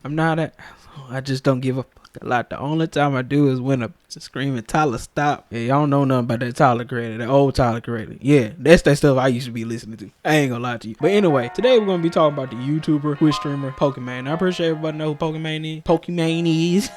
I'm not a, I just don't give a fuck a lot. The only time I do is when I'm screaming, Tyler, stop. Yeah, y'all don't know nothing about that Tyler Creator, that old Tyler Creator. Yeah, that's that stuff I used to be listening to. I ain't gonna lie to you. But anyway, today we're gonna be talking about the YouTuber, Twitch streamer, Pokimane. Now, I'm pretty sure everybody know who Pokimane is.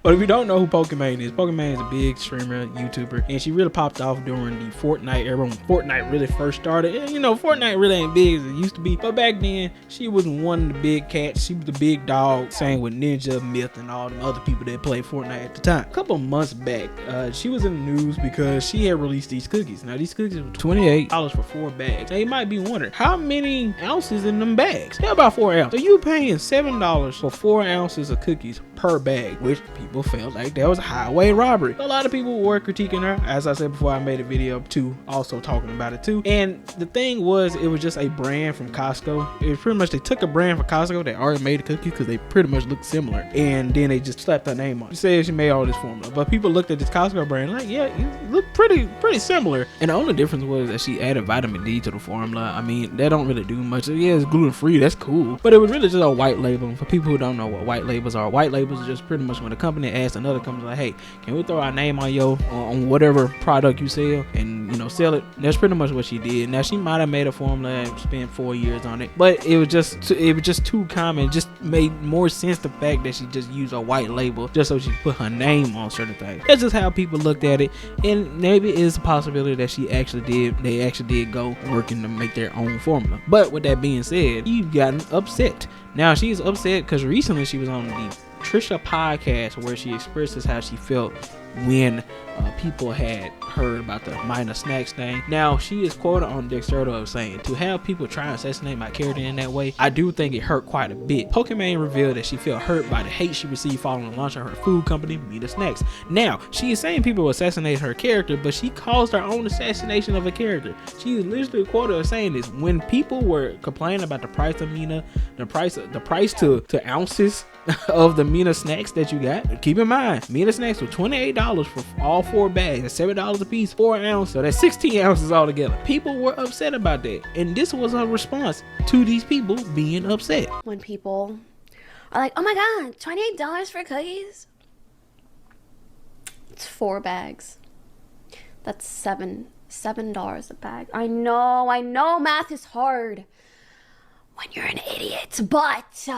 But if you don't know who Pokimane is a big streamer, YouTuber, and she really popped off during the Fortnite era when Fortnite really first started. And you know, Fortnite really ain't big as it used to be, but back then she was one of the big cats. She was the big dog, same with Ninja, Myth, and all them other people that played Fortnite at the time. A couple months back, she was in the news because she had released these cookies. Now these cookies were $28 for 4 bags. Now you might be wondering, how many ounces in them bags? They're about 4 ounces. So you paying $7 for 4 ounces of cookies per bag, which people felt like that was highway robbery. A lot of people were critiquing her. As I said before, I made a video too, also talking about it too. And the thing was, it was just a brand from Costco. It was pretty much, they took a brand from Costco that already made the cookies because they pretty much look similar, and then they just slapped her name on it. She said she made all this formula, but people looked at this Costco brand like, yeah, you look pretty similar. And the only difference was that she added vitamin D to the formula. I mean, that don't really do much. Yeah, it's gluten free, that's cool, but it was really just a white label. For people who don't know what white labels are just pretty much when a company asks another company like, hey, can we throw our name on on whatever product you sell and, you know, sell it. That's pretty much what she did. Now she might have made a formula and spent 4 years on it, but it was just too common. It just made more sense the fact that she just used a white label just so she could put her name on certain things. That's just how people looked at it, and maybe it's a possibility that they actually did go working to make their own formula. But with that being said, you've gotten upset. Now she's upset because recently she was on the Trisha podcast where she expresses how she felt when people had heard about the Myna Snacks thing. Now she is quoted on Dexterdo of saying, to have people try and assassinate my character in that way, I do think it hurt quite a bit. Pokimane revealed that she felt hurt by the hate she received following the launch of her food company, Myna Snacks. Now she is saying people assassinated her character, but she caused her own assassination of a character. She is literally quoted as saying this: when people were complaining about the price of Myna, the price to ounces of the Myna Snacks that you got, keep in mind Myna Snacks were $28 for all 4 bags. That's $7 a piece, 4 ounces, so that's 16 ounces altogether. People were upset about that, and this was a response to these people being upset. When people are like, oh my god, $28 for cookies? It's 4 bags. That's $7 a bag. I know math is hard when you're an idiot, but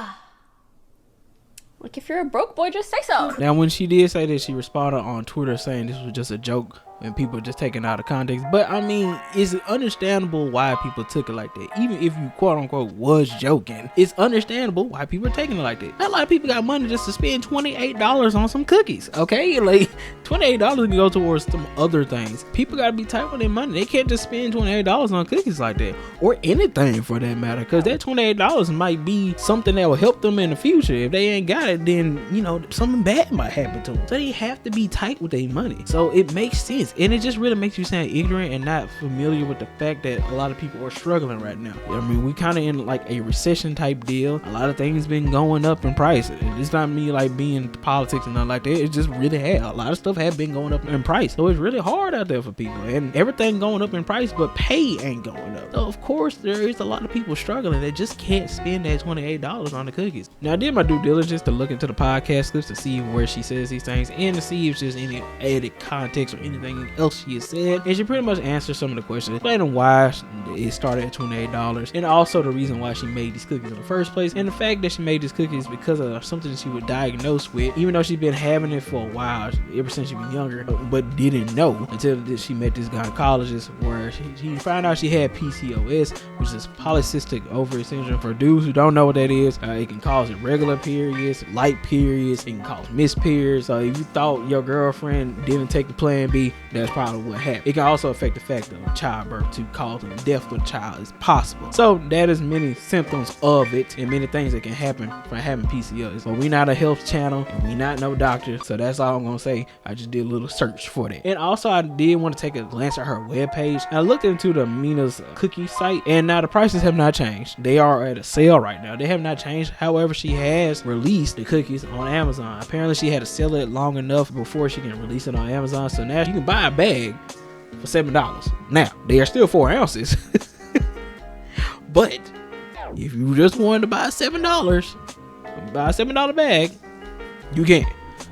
like, if you're a broke boy, just say so. Now, when she did say that, she responded on Twitter saying this was just a joke and people just taking it out of context. But I mean, it's understandable why people took it like that. Even if you quote unquote was joking, it's understandable why people are taking it like that. A lot of people got money just to spend $28 on some cookies. Okay, like $28 can go towards some other things. People gotta be tight with their money. They can't just spend $28 on cookies like that, or anything for that matter, because that $28 might be something that will help them in the future. If they ain't got it, then, you know, something bad might happen to them. So they have to be tight with their money. So it makes sense. And it just really makes you sound ignorant and not familiar with the fact that a lot of people are struggling right now. I mean, we kind of in like a recession type deal. A lot of things been going up in price. It's not me like being politics and nothing like that. It just really had. A lot of stuff have been going up in price. So it's really hard out there for people. And everything going up in price, but pay ain't going up. So of course there is a lot of people struggling that just can't spend that $28 on the cookies. Now I did my due diligence to look into the podcast clips to see where she says these things and to see if there's any added context or anything else she has said, and she pretty much answered some of the questions, explaining why it started at $28 and also the reason why she made these cookies in the first place, and the fact that she made these cookies because of something she was diagnosed with, even though she's been having it for a while, ever since she was younger, but didn't know until she met this gynecologist where she found out she had PCOS, which is polycystic ovary syndrome. For dudes who don't know what that is, it can cause irregular periods, light periods, it can cause missed periods. So if you thought your girlfriend didn't take the plan B, that's probably what happened. It can also affect the fact of childbirth, to causing death for the child is possible. So that is many symptoms of it and many things that can happen from having PCOS. But we not a health channel and we not no doctor, so that's all I'm gonna say. I just did a little search for that. And also I did want to take a glance at her webpage. I looked into the Myna's cookie site, and now the prices have not changed. They are at a sale right now. They have not changed. However, she has released the cookies on Amazon. Apparently she had to sell it long enough before she can release it on Amazon. So now you can buy a bag for $7. Now they are still 4 ounces, but if you just wanted to buy $7, buy a $7 bag, you can.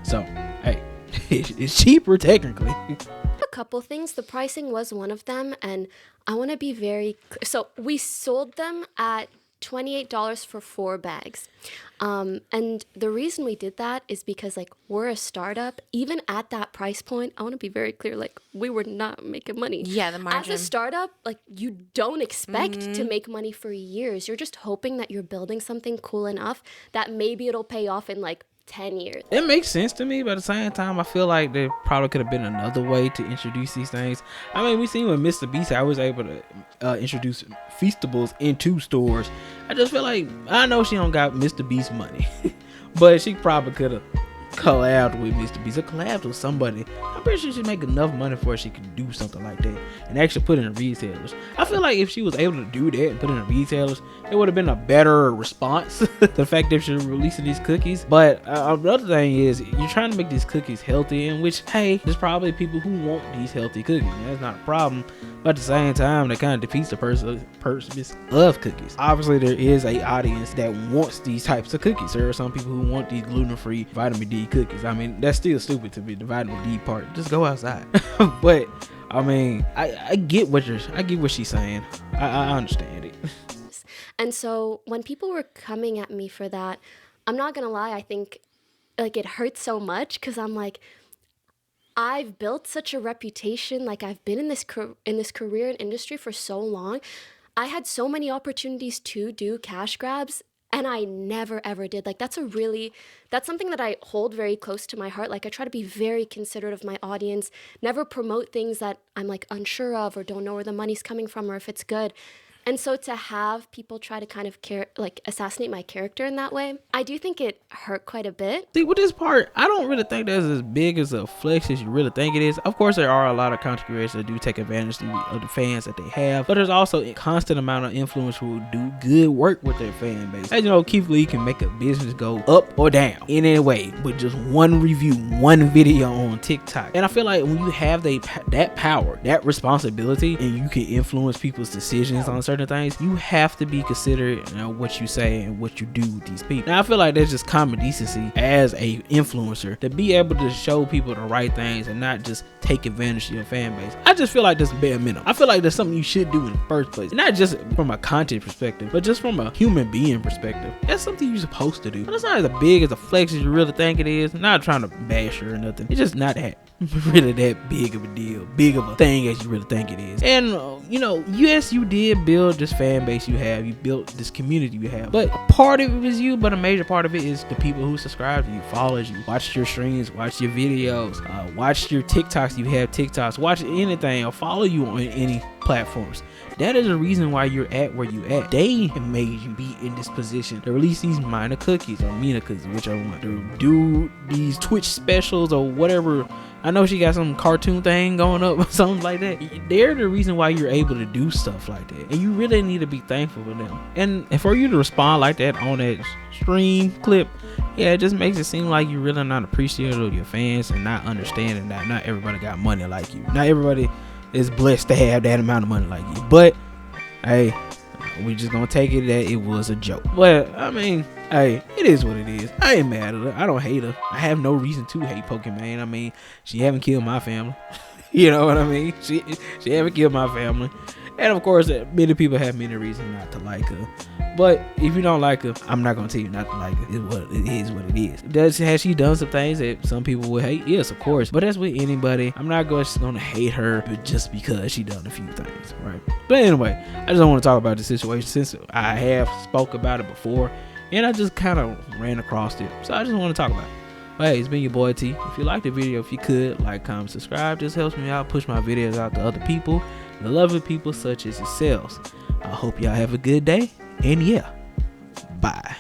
So, hey, it's cheaper technically. A couple things. The pricing was one of them, and I want to be very so we sold them at $28 for 4 bags. And the reason we did that is because like we're a startup. Even at that price point, I want to be very clear, like we were not making money. Yeah, the margin. As a startup, like you don't expect to make money for years. You're just hoping that you're building something cool enough that maybe it'll pay off in like 10 years. It makes sense to me, but at the same time, I feel like there probably could have been another way to introduce these things. I mean, we seen with Mr. Beast, I was able to introduce Feastables into stores. I just feel like, I know she don't got Mr. Beast money, but she probably could have collabed with Mr. Beast or collabed with somebody. I'm pretty sure she'd make enough money for she could do something like that and actually put it in retailers. I feel like if she was able to do that and put it in retailers, it would have been a better response to the fact that she's releasing these cookies. But the other thing is, you're trying to make these cookies healthy, in which, hey, there's probably people who want these healthy cookies. That's not a problem. But at the same time, that kind of defeats the purpose of cookies. Obviously, there is a audience that wants these types of cookies. There are some people who want these gluten-free vitamin D cookies. I mean, that's still stupid to be the vitamin D part. Just go outside. But I mean, I get what she's saying. I understand it. And so when people were coming at me for that, I'm not gonna lie, I think like it hurts so much because I'm like, I've built such a reputation. Like I've been in this career and industry for so long. I had so many opportunities to do cash grabs, and I never ever did. Like that's something that I hold very close to my heart. Like I try to be very considerate of my audience, never promote things that I'm like unsure of or don't know where the money's coming from or if it's good. And so to have people try to kind of assassinate my character in that way, I do think it hurt quite a bit. See, with this part, I don't really think that's as big as a flex as you really think it is. Of course, there are a lot of content creators that do take advantage of the fans that they have, but there's also a constant amount of influencers who do good work with their fan base. As you know, Keith Lee can make a business go up or down in any way with just one review, one video on TikTok. And I feel like when you have that power, that responsibility, and you can influence people's decisions on certain things, you have to be considerate, you know, what you say and what you do with these people. Now, I feel like that's just common decency as a influencer to be able to show people the right things and not just take advantage of your fan base. I just feel like that's bare minimum. I feel like that's something you should do in the first place, not just from a content perspective, but just from a human being perspective. That's something you're supposed to do. But it's not as big as a flex as you really think it is. I'm not trying to bash her or nothing. It's just not really that big of a deal, big of a thing as you really think it is. And you know, yes, you did build this fan base you have, you built this community you have, but part of it was you, but a major part of it is the people who subscribe to you, follows you, watch your streams, watch your videos, watch your TikToks. You have TikToks, watch anything or follow you on any platforms. That is the reason why you're at where you at. They have made you be in this position to release these Myna cookies or Myna cookies, whichever one, to do these Twitch specials or whatever. I know she got some cartoon thing going up or something like that. They're the reason why you're able to do stuff like that, and you really need to be thankful for them. And for you to respond like that on that stream clip, yeah, it just makes it seem like you're really not appreciative of your fans and not understanding that not everybody got money like you. Not everybody is blessed to have that amount of money like you. But hey, we just gonna take it that it was a joke. But I mean, hey, it is what it is. I ain't mad at her. I don't hate her. I have no reason to hate Pokimane. I mean, she haven't killed my family. You know what I mean? She haven't killed my family. And of course, many people have many reasons not to like her. But if you don't like her, I'm not gonna tell you not to like her. It is what it is. Has she done some things that some people would hate? Yes, of course. But that's with anybody. I'm not just gonna hate her just because she done a few things, right? But anyway, I just don't want to talk about the situation since I have spoke about it before, and I just kind of ran across it. So I just want to talk about it. But hey, it's been your boy T. If you liked the video, if you could like, comment, subscribe. Just helps me out, push my videos out to other people, the lovely people such as yourselves. I hope y'all have a good day. And yeah, bye.